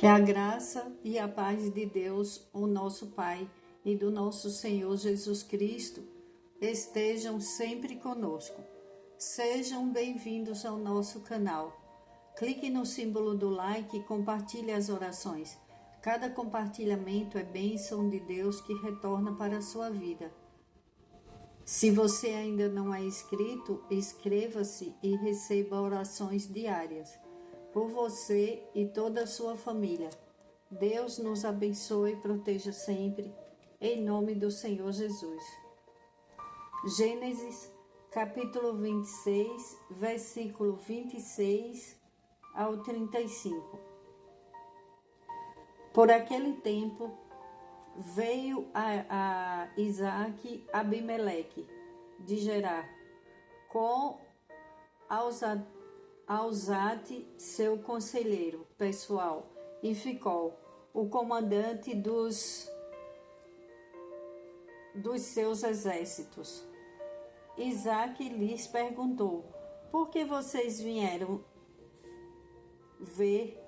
Que a graça e a paz de Deus, o nosso Pai, e do nosso Senhor Jesus Cristo estejam sempre conosco. Sejam bem-vindos ao nosso canal. Clique no símbolo do like e compartilhe as orações. Cada compartilhamento é bênção de Deus que retorna para a sua vida. Se você ainda não é inscrito, inscreva-se e receba orações diárias por você e toda a sua família. Deus nos abençoe e proteja sempre, em nome do Senhor Jesus. Gênesis, capítulo 26, versículo 26 ao 35. Por aquele tempo, veio a Isaac Abimeleque de Gerar, com Auzate, seu conselheiro pessoal, e Ficol, o comandante dos seus exércitos. Isaac lhes perguntou: por que vocês vieram ver?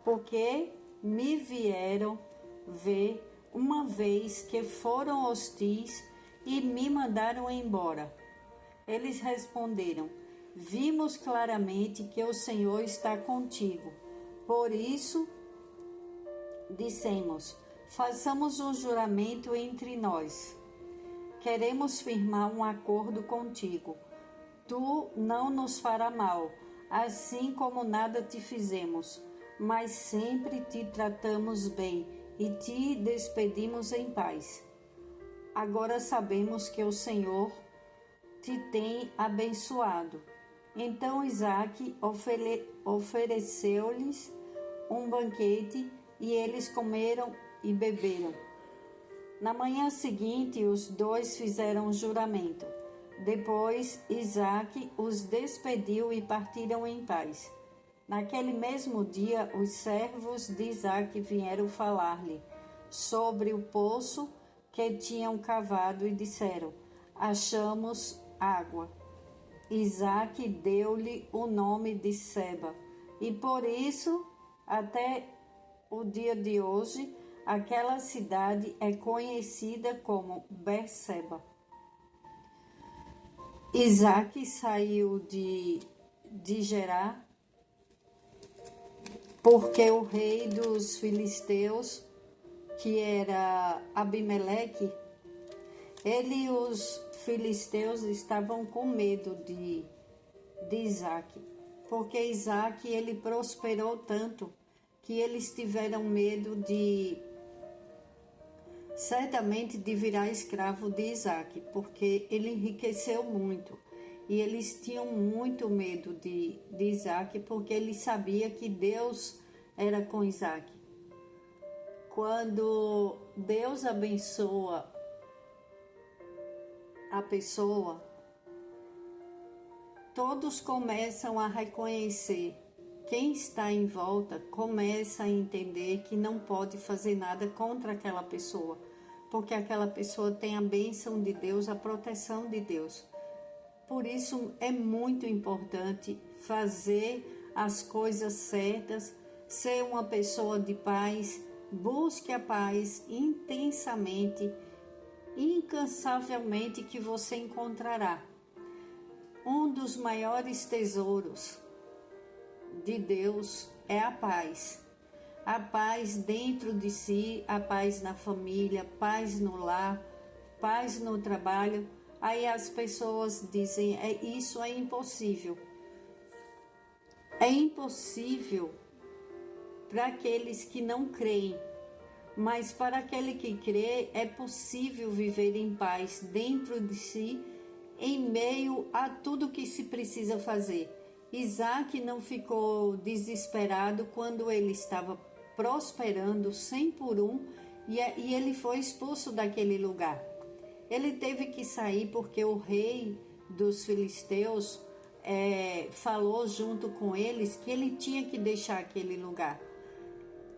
Porque me vieram ver uma vez que foram hostis e me mandaram embora. Eles responderam: vimos claramente que o Senhor está contigo. Por isso, dissemos: façamos um juramento entre nós. Queremos firmar um acordo contigo. Tu não nos fará mal, assim como nada te fizemos, mas sempre te tratamos bem e te despedimos em paz. Agora sabemos que o Senhor te tem abençoado. Então Isaac ofereceu-lhes um banquete e eles comeram e beberam. Na manhã seguinte, os dois fizeram um juramento. Depois Isaac os despediu e partiram em paz. Naquele mesmo dia, os servos de Isaac vieram falar-lhe sobre o poço que tinham cavado e disseram: achamos água. Isaac deu-lhe o nome de Seba, e por isso, até o dia de hoje, aquela cidade é conhecida como Berseba. Isaac saiu de Gerar porque o rei dos filisteus, que era Abimeleque, ele e os filisteus estavam com medo de Isaac, porque Isaac ele prosperou tanto que eles tiveram medo certamente de virar escravo de Isaac, porque ele enriqueceu muito. E eles tinham muito medo de Isaac, porque ele sabia que Deus era com Isaac. Quando Deus abençoa a pessoa, todos começam a reconhecer. Quem está em volta começa a entender que não pode fazer nada contra aquela pessoa, porque aquela pessoa tem a bênção de Deus, a proteção de Deus. Por isso é muito importante fazer as coisas certas, ser uma pessoa de paz, busque a paz intensamente, incansavelmente, que você encontrará. Um dos maiores tesouros de Deus é a paz. A paz dentro de si, a paz na família, paz no lar, paz no trabalho. Aí as pessoas dizem: isso é impossível. É impossível para aqueles que não creem, mas para aquele que crê é possível viver em paz dentro de si, em meio a tudo que se precisa fazer. Isaac não ficou desesperado quando ele estava prosperando 100 por 1 e ele foi expulso daquele lugar. Ele teve que sair porque o rei dos filisteus falou junto com eles que ele tinha que deixar aquele lugar.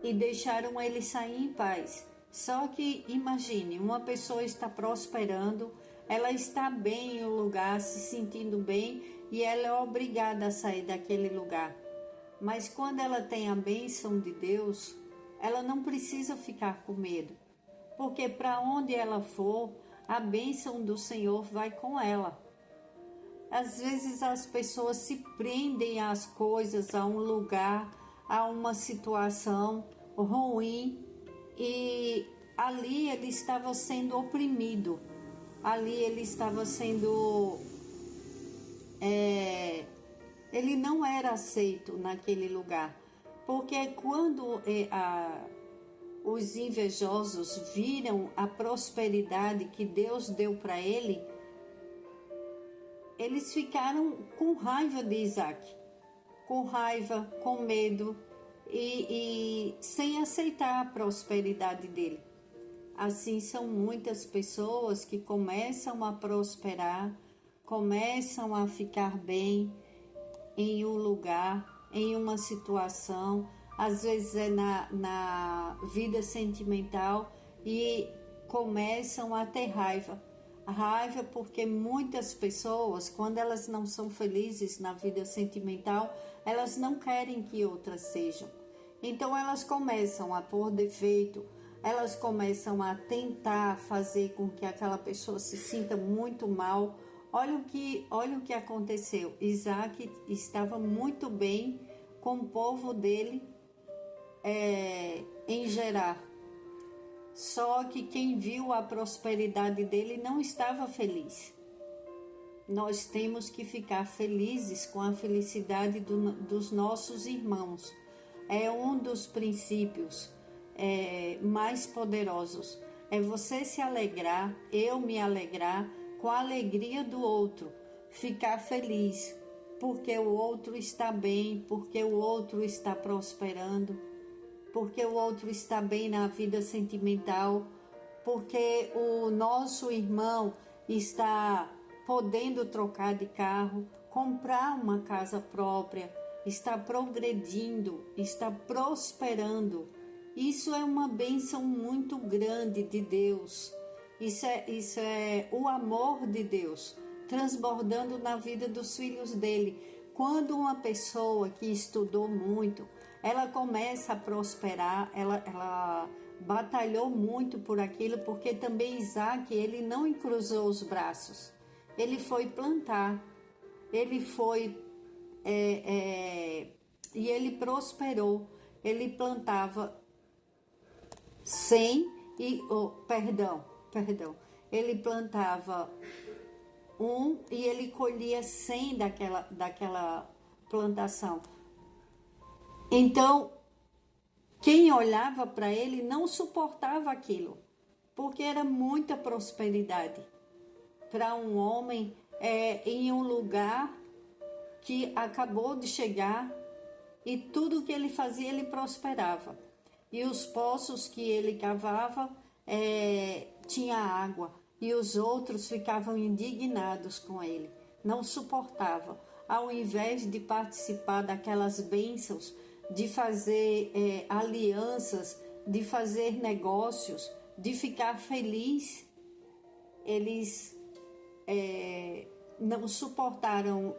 E deixaram ele sair em paz. Só que imagine, uma pessoa está prosperando, ela está bem em um lugar, se sentindo bem, e ela é obrigada a sair daquele lugar. Mas quando ela tem a bênção de Deus, ela não precisa ficar com medo, porque para onde ela for, a bênção do Senhor vai com ela. Às vezes as pessoas se prendem às coisas, a um lugar, a uma situação ruim, e ali ele estava sendo oprimido, ali ele estava sendo... ele não era aceito naquele lugar, porque quando os invejosos viram a prosperidade que Deus deu para ele, eles ficaram com raiva de Isaac, com raiva, com medo e sem aceitar a prosperidade dele. Assim são muitas pessoas que começam a prosperar, começam a ficar bem em um lugar, em uma situação, às vezes é na vida sentimental, e começam a ter raiva. Raiva porque muitas pessoas, quando elas não são felizes na vida sentimental, elas não querem que outras sejam. Então elas começam a pôr defeito, elas começam a tentar fazer com que aquela pessoa se sinta muito mal. Olha o que aconteceu. Isaac estava muito bem com o povo dele em Gerar. Só que quem viu a prosperidade dele não estava feliz. Nós temos que ficar felizes com a felicidade dos nossos irmãos. É um dos princípios mais poderosos. É você se alegrar, eu me alegrar com a alegria do outro. Ficar feliz porque o outro está bem, porque o outro está prosperando, porque o outro está bem na vida sentimental, porque o nosso irmão está podendo trocar de carro, comprar uma casa própria, está progredindo, está prosperando. Isso é uma bênção muito grande de Deus. Isso é o amor de Deus transbordando na vida dos filhos dele. Quando uma pessoa que estudou muito, ela começa a prosperar, ela batalhou muito por aquilo, porque também Isaac, ele não encruzou os braços, ele foi plantar, ele foi e ele prosperou, ele plantava 100 ele plantava e ele colhia 100 daquela plantação. Então, quem olhava para ele não suportava aquilo, porque era muita prosperidade para um homem em um lugar que acabou de chegar, e tudo que ele fazia ele prosperava. E os poços que ele cavava tinha água, e os outros ficavam indignados com ele, não suportavam. Ao invés de participar daquelas bênçãos, de fazer alianças, de fazer negócios, de ficar feliz, eles não suportaram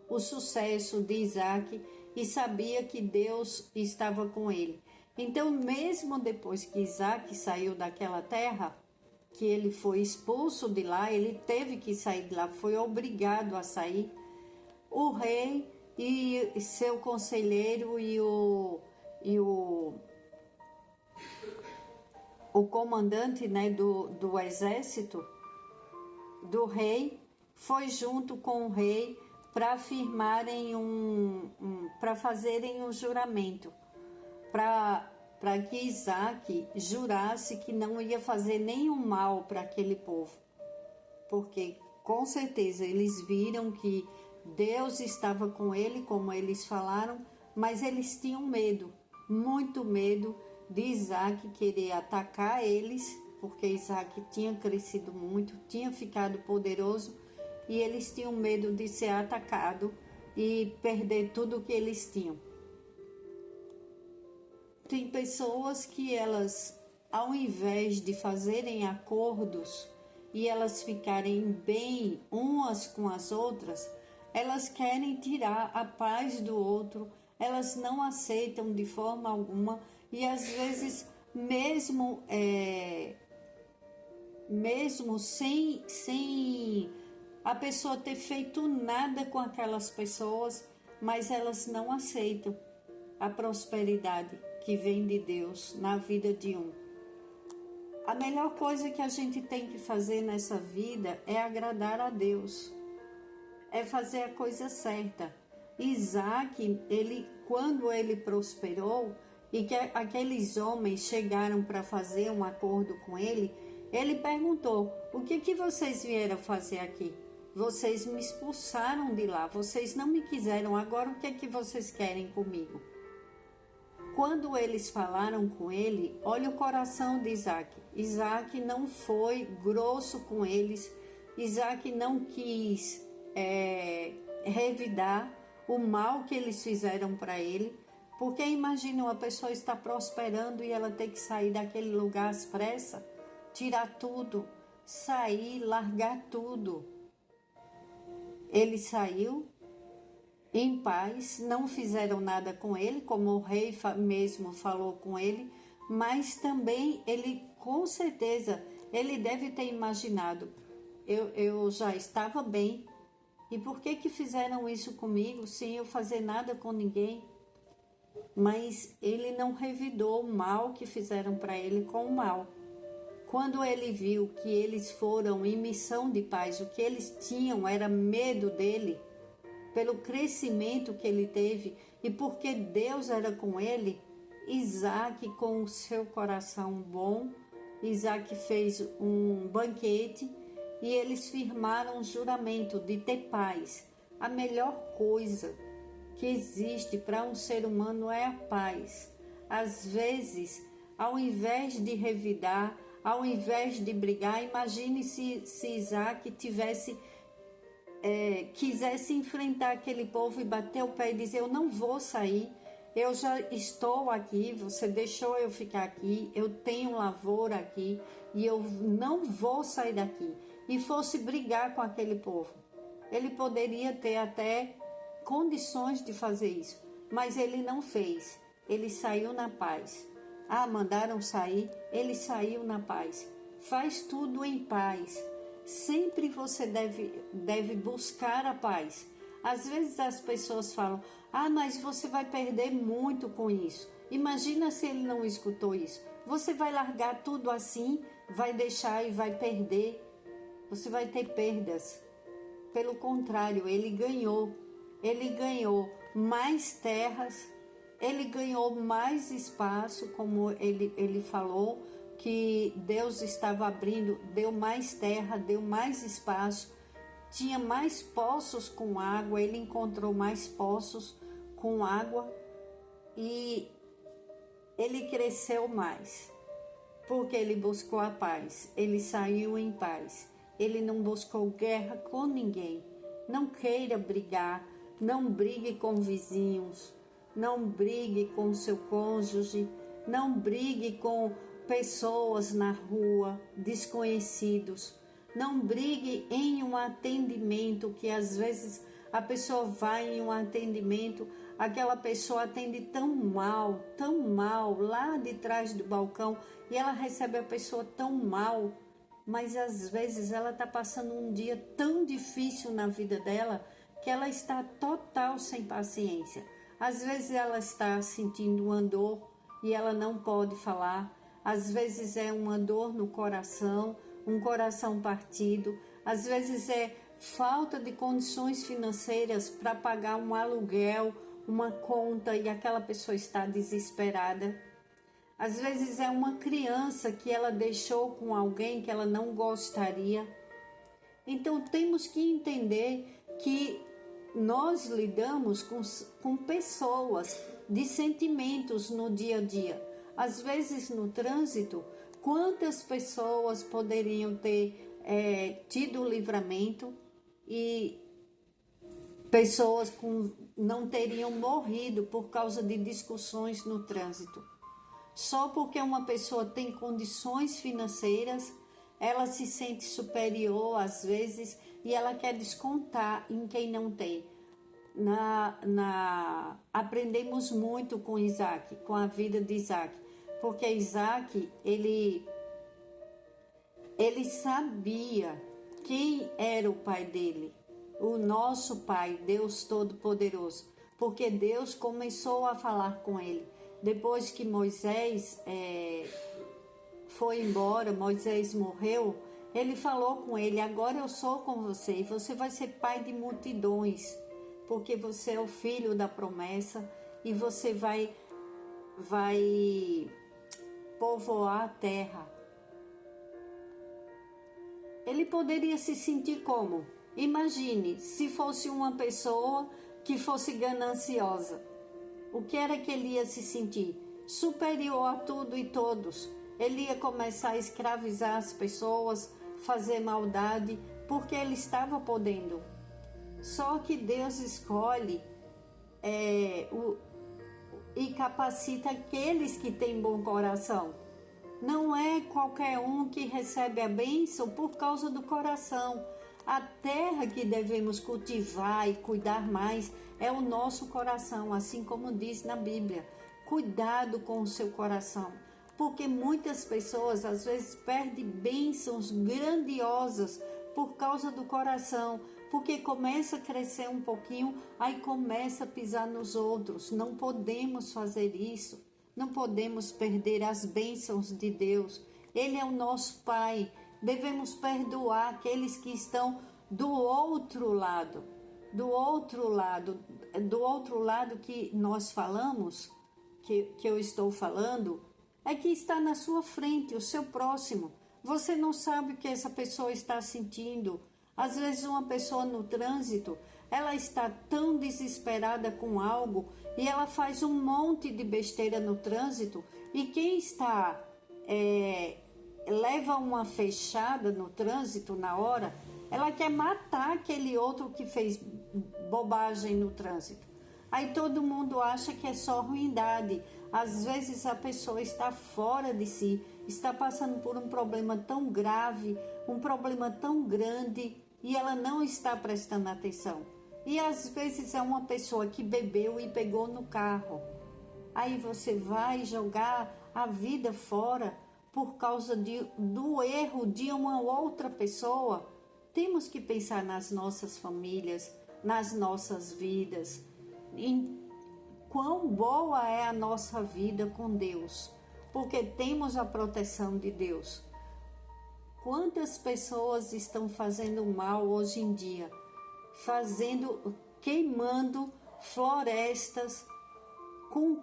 o sucesso de Isaac e sabia que Deus estava com ele. Então, mesmo depois que Isaac saiu daquela terra, que ele foi expulso de lá, ele teve que sair de lá, foi obrigado a sair. O rei e seu conselheiro e o comandante, né, do exército do rei foi junto com o rei para firmarem para fazerem um juramento, para que Isaac jurasse que não ia fazer nenhum mal para aquele povo, porque com certeza eles viram que Deus estava com ele, como eles falaram, mas eles tinham medo, muito medo de Isaac querer atacar eles, porque Isaac tinha crescido muito, tinha ficado poderoso, e eles tinham medo de ser atacado e perder tudo o que eles tinham. Tem pessoas que elas, ao invés de fazerem acordos e elas ficarem bem umas com as outras, elas querem tirar a paz do outro, elas não aceitam de forma alguma, e às vezes mesmo sem a pessoa ter feito nada com aquelas pessoas, mas elas não aceitam a prosperidade que vem de Deus na vida de um. A melhor coisa que a gente tem que fazer nessa vida é agradar a Deus, é fazer a coisa certa. Isaac, quando ele prosperou e que aqueles homens chegaram para fazer um acordo com ele perguntou: o que vocês vieram fazer aqui? Vocês me expulsaram de lá, vocês não me quiseram, agora o que vocês querem comigo? Quando eles falaram com ele, olha o coração de Isaac. Isaac não foi grosso com eles, Isaac não quis revidar o mal que eles fizeram para ele, porque imagina uma pessoa estar prosperando e ela ter que sair daquele lugar às pressas, tirar tudo, sair, largar tudo. Ele saiu em paz, não fizeram nada com ele, como o rei mesmo falou com ele, mas também ele, com certeza, ele deve ter imaginado, eu já estava bem, e por que fizeram isso comigo sem eu fazer nada com ninguém? Mas ele não revidou o mal que fizeram para ele com o mal. Quando ele viu que eles foram em missão de paz, o que eles tinham era medo dele, pelo crescimento que ele teve e porque Deus era com ele, Isaac, com o seu coração bom, Isaac fez um banquete e eles firmaram um juramento de ter paz. A melhor coisa que existe para um ser humano é a paz. Às vezes, ao invés de revidar, ao invés de brigar, imagine se Isaac quisesse enfrentar aquele povo e bater o pé e dizer: eu não vou sair, eu já estou aqui, você deixou eu ficar aqui, eu tenho lavoura aqui e eu não vou sair daqui. E fosse brigar com aquele povo. Ele poderia ter até condições de fazer isso, mas ele não fez, ele saiu na paz. Mandaram sair, ele saiu na paz. Faz tudo em paz. Sempre você deve buscar a paz. Às vezes as pessoas falam: mas você vai perder muito com isso. Imagina se ele não escutou isso. Você vai largar tudo assim, vai deixar e vai perder. Você vai ter perdas. Pelo contrário, ele ganhou mais terras, ele ganhou mais espaço, como ele falou, que Deus estava abrindo, deu mais terra, deu mais espaço, tinha mais poços com água, ele encontrou mais poços com água e ele cresceu mais, porque ele buscou a paz, ele saiu em paz, ele não buscou guerra com ninguém. Não queira brigar, não brigue com vizinhos, não brigue com seu cônjuge, não brigue com pessoas na rua, desconhecidos. Não brigue em um atendimento, que às vezes a pessoa vai em um atendimento, aquela pessoa atende tão mal, lá de trás do balcão, e ela recebe a pessoa tão mal, mas às vezes ela está passando um dia tão difícil na vida dela, que ela está total sem paciência. Às vezes ela está sentindo uma dor e ela não pode falar. Às vezes é uma dor no coração, um coração partido. Às vezes é falta de condições financeiras para pagar um aluguel, uma conta, e aquela pessoa está desesperada. Às vezes é uma criança que ela deixou com alguém que ela não gostaria. Então temos que entender que nós lidamos com pessoas de sentimentos no dia a dia. Às vezes no trânsito, quantas pessoas poderiam ter tido o livramento e pessoas não teriam morrido por causa de discussões no trânsito. Só porque uma pessoa tem condições financeiras, ela se sente superior às vezes e ela quer descontar em quem não tem. aprendemos muito com Isaac, com a vida de Isaac, porque Isaac, ele sabia quem era o pai dele, o nosso pai, Deus Todo-Poderoso, porque Deus começou a falar com ele. Depois que Moisés foi embora, Moisés morreu, ele falou com ele: agora eu sou com você e você vai ser pai de multidões, porque você é o filho da promessa e você vai povoar a terra. Ele poderia se sentir como? Imagine se fosse uma pessoa que fosse gananciosa. O que era que ele ia se sentir? Superior a tudo e todos. Ele ia começar a escravizar as pessoas, fazer maldade, porque ele estava podendo. Só que Deus escolhe e capacita aqueles que têm bom coração. Não é qualquer um que recebe a bênção por causa do coração. A terra que devemos cultivar e cuidar mais é o nosso coração, assim como diz na Bíblia. Cuidado com o seu coração, porque muitas pessoas às vezes perdem bênçãos grandiosas por causa do coração, porque começa a crescer um pouquinho, aí começa a pisar nos outros. Não podemos fazer isso, não podemos perder as bênçãos de Deus. Ele é o nosso Pai. Devemos perdoar aqueles que estão do outro lado que nós falamos, que eu estou falando, é que está na sua frente, o seu próximo. Você não sabe o que essa pessoa está sentindo. Às vezes uma pessoa no trânsito, ela está tão desesperada com algo e ela faz um monte de besteira no trânsito, e quem está leva uma fechada no trânsito na hora, ela quer matar aquele outro que fez bobagem no trânsito. Aí todo mundo acha que é só ruindade. Às vezes a pessoa está fora de si, está passando por um problema tão grave, um problema tão grande, e ela não está prestando atenção. E às vezes é uma pessoa que bebeu e pegou no carro. Aí você vai jogar a vida fora por causa do erro de uma outra pessoa. Temos que pensar nas nossas famílias, nas nossas vidas, em quão boa é a nossa vida com Deus, porque temos a proteção de Deus. Quantas pessoas estão fazendo mal hoje em dia, queimando florestas, com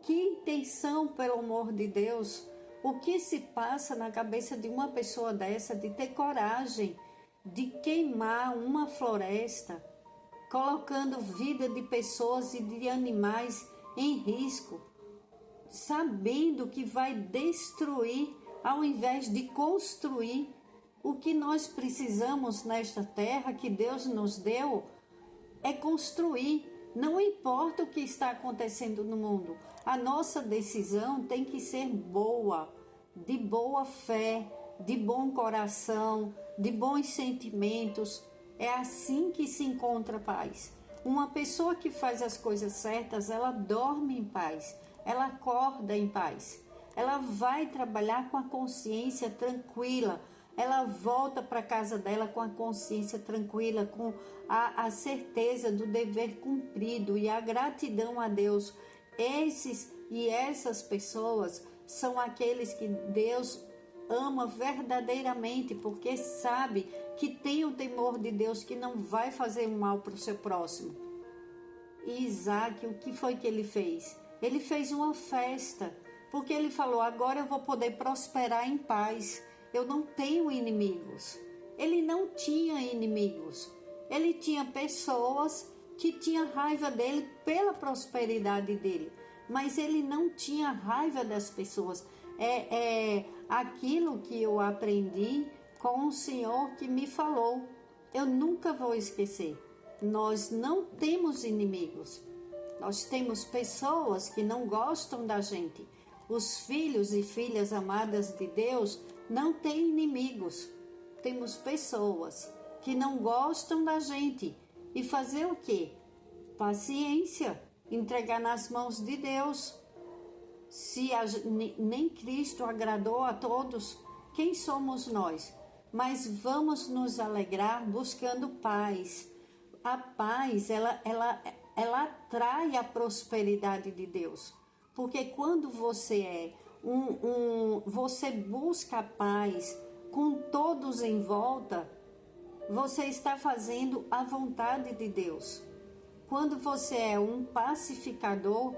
que intenção, pelo amor de Deus? O que se passa na cabeça de uma pessoa dessa, de ter coragem de queimar uma floresta, colocando vida de pessoas e de animais em risco, sabendo que vai destruir ao invés de construir? O que nós precisamos nesta terra que Deus nos deu é construir. Não importa o que está acontecendo no mundo, a nossa decisão tem que ser boa, de boa fé, de bom coração, de bons sentimentos. É assim que se encontra paz. Uma pessoa que faz as coisas certas, ela dorme em paz, ela acorda em paz, ela vai trabalhar com a consciência tranquila, ela volta para casa dela com a consciência tranquila, com a certeza do dever cumprido e a gratidão a Deus. Essas pessoas são aqueles que Deus ama verdadeiramente, porque sabe que tem o temor de Deus, que não vai fazer mal para o seu próximo. E Isaac, o que foi que ele fez? Ele fez uma festa, porque ele falou: agora eu vou poder prosperar em paz, eu não tenho inimigos. Ele não tinha inimigos, ele tinha pessoas que tinham raiva dele pela prosperidade dele, mas ele não tinha raiva das pessoas. É aquilo que eu aprendi com o Senhor, que me falou. Eu nunca vou esquecer. Nós não temos inimigos. Nós temos pessoas que não gostam da gente. Os filhos e filhas amadas de Deus não têm inimigos. Temos pessoas que não gostam da gente. E fazer o quê? Paciência. entregar nas mãos de Deus. Se nem Cristo agradou a todos, quem somos nós? Mas vamos nos alegrar buscando paz. A paz, ela atrai a prosperidade de Deus. Porque quando você você busca a paz com todos em volta, você está fazendo a vontade de Deus. Quando você é um pacificador,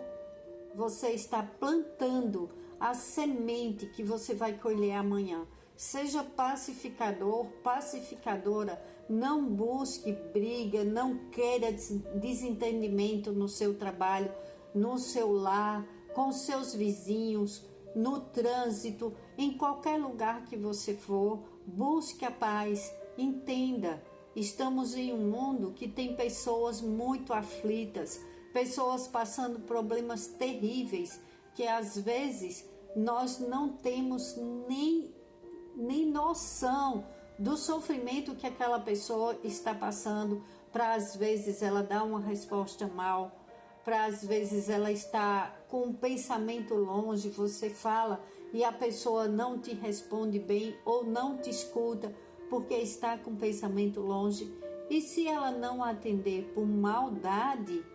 você está plantando a semente que você vai colher amanhã. Seja pacificador, pacificadora, não busque briga, não queira desentendimento no seu trabalho, no seu lar, com seus vizinhos, no trânsito, em qualquer lugar que você for, busque a paz, entenda. Estamos em um mundo que tem pessoas muito aflitas, pessoas passando problemas terríveis, que às vezes nós não temos nem noção do sofrimento que aquela pessoa está passando, para às vezes ela dar uma resposta mal, para às vezes ela está com um pensamento longe, você fala e a pessoa não te responde bem ou não te escuta porque está com o pensamento longe. E se ela não atender por maldade,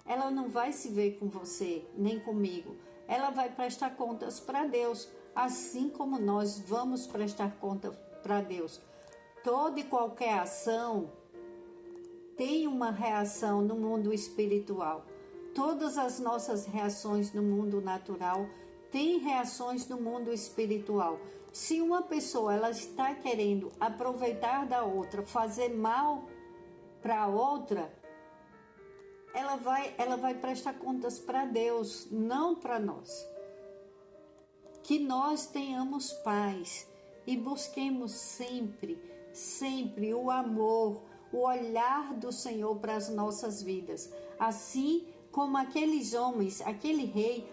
ela não vai se ver com você, nem comigo. Ela vai prestar contas para Deus, assim como nós vamos prestar conta para Deus. Toda e qualquer ação tem uma reação no mundo espiritual. Todas as nossas reações no mundo natural têm reações no mundo espiritual. Se uma pessoa ela está querendo aproveitar da outra, fazer mal para a outra, ela vai prestar contas para Deus, não para nós. Que nós tenhamos paz e busquemos sempre o amor, o olhar do Senhor para as nossas vidas. Assim como aqueles homens, aquele rei,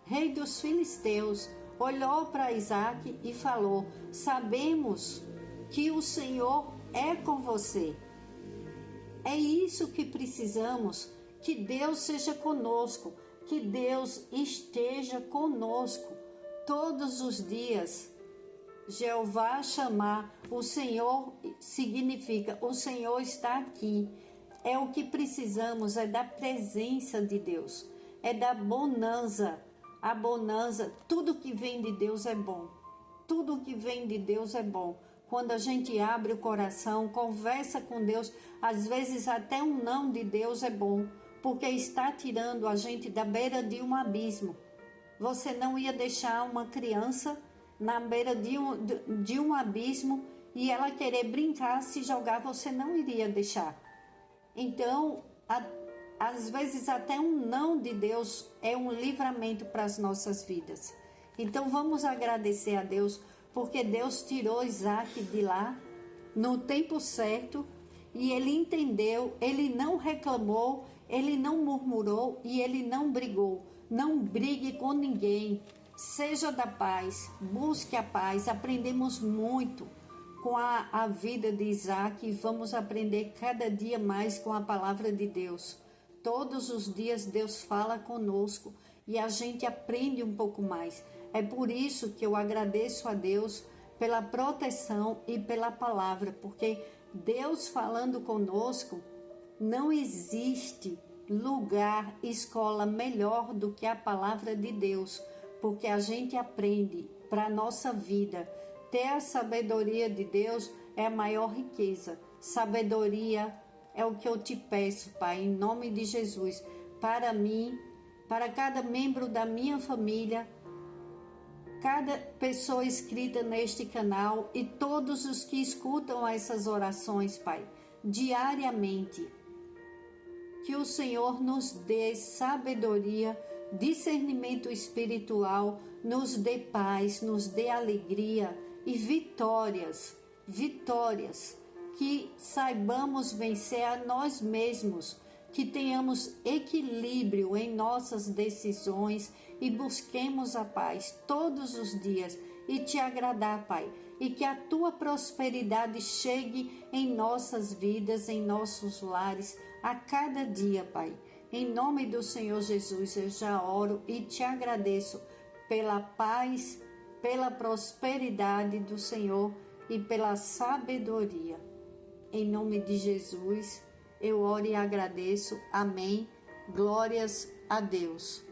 rei dos filisteus, olhou para Isaac e falou: sabemos que o Senhor é com você. É isso que precisamos, que Deus seja conosco, que Deus esteja conosco todos os dias. Jeová chamar, o Senhor significa, o Senhor está aqui. É o que precisamos, é da presença de Deus, é da bonança. A bonança, tudo que vem de Deus é bom. Tudo que vem de Deus é bom. Quando a gente abre o coração, conversa com Deus, às vezes até um não de Deus é bom, porque está tirando a gente da beira de um abismo. Você não ia deixar uma criança na beira de um abismo e ela querer brincar, se jogar, você não iria deixar. Então, às vezes até um não de Deus é um livramento para as nossas vidas. Então vamos agradecer a Deus, porque Deus tirou Isaac de lá no tempo certo e ele entendeu, ele não reclamou, ele não murmurou e ele não brigou. Não brigue com ninguém, seja da paz, busque a paz. Aprendemos muito com a vida de Isaac e vamos aprender cada dia mais com a palavra de Deus. Todos os dias Deus fala conosco e a gente aprende um pouco mais. É por isso que eu agradeço a Deus pela proteção e pela palavra, porque Deus falando conosco, não existe lugar, escola melhor do que a palavra de Deus, porque a gente aprende para a nossa vida. Ter a sabedoria de Deus é a maior riqueza. Sabedoria é o que eu te peço, Pai, em nome de Jesus, para mim, para cada membro da minha família, cada pessoa inscrita neste canal e todos os que escutam essas orações, Pai, diariamente. Que o Senhor nos dê sabedoria, discernimento espiritual, nos dê paz, nos dê alegria e vitórias, que saibamos vencer a nós mesmos, que tenhamos equilíbrio em nossas decisões e busquemos a paz todos os dias e te agradar, Pai, e que a tua prosperidade chegue em nossas vidas, em nossos lares, a cada dia, Pai. Em nome do Senhor Jesus, eu já oro e te agradeço pela paz, pela prosperidade do Senhor e pela sabedoria. Em nome de Jesus, eu oro e agradeço. Amém. Glórias a Deus.